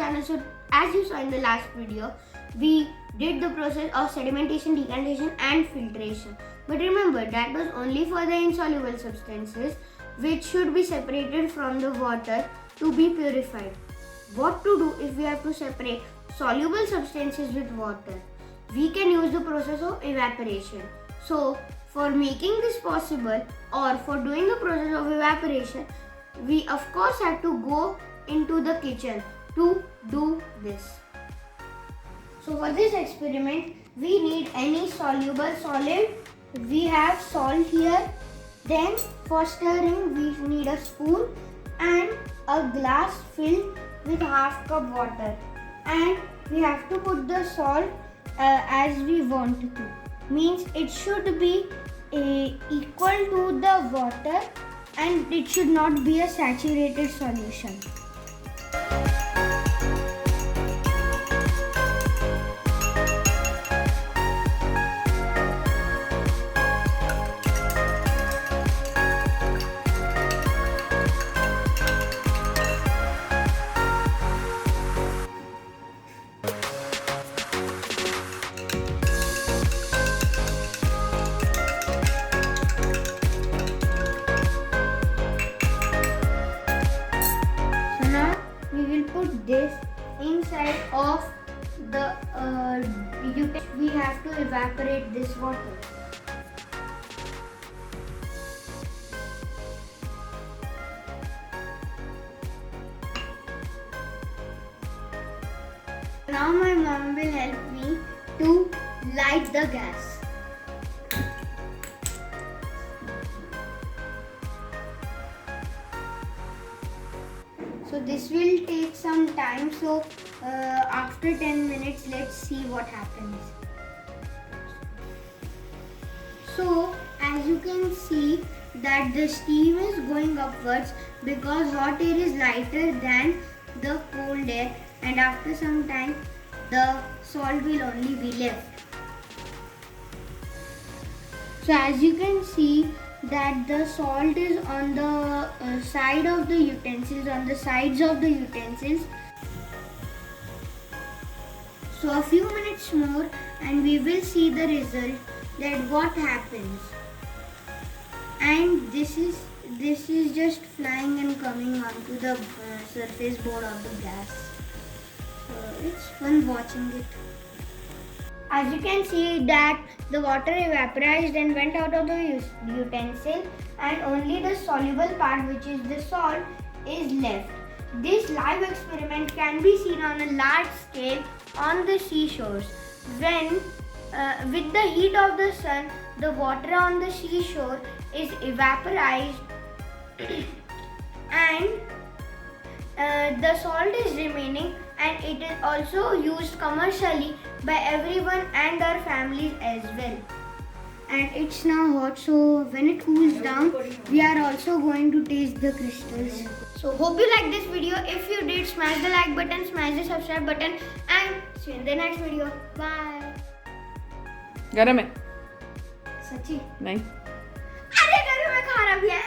channel. So as you saw in the last video, we did the process of sedimentation, decantation and filtration. But remember, that was only for the insoluble substances which should be separated from the water to be purified. What to do if we have to separate soluble substances with water? We can use the process of evaporation. So for making this possible, or for doing the process of evaporation, we of course have to go into the kitchen to do this. So for this experiment, we need any soluble solid. We have salt here. Then for stirring, we need a spoon and a glass filled with half cup water. And we have to put the salt as we want to. Means it should be equal to the water and it should not be a saturated solution. Put this inside of the utensil. We have to evaporate this water. Now my mom will help me to light the gas. So this will take some time. So after 10 minutes, let's see what happens. So as you can see that the steam is going upwards because hot air is lighter than the cold air, and after some time the salt will only be left. So as you can see that the salt is on the side of the utensils, on the sides of the utensils. So a few minutes more and we will see the result, that what happens. And this is just flying and coming onto the surface board of the gas. So it's fun watching it. As you can see that the water evaporated and went out of the utensil, and only the soluble part, which is the salt, is left. This live experiment can be seen on a large scale on the seashores. When with the heat of the sun, the water on the seashore is evaporized and the salt is remaining, and it is also used commercially by everyone and our families as well. And it's now hot, so when it cools down, we are also going to taste the crystals. So hope you like this video. If you did, smash the like button, smash the subscribe button, and see you in the next video. Bye. गरम है सच्ची नहीं अरे गरम है, खा रहा भी है.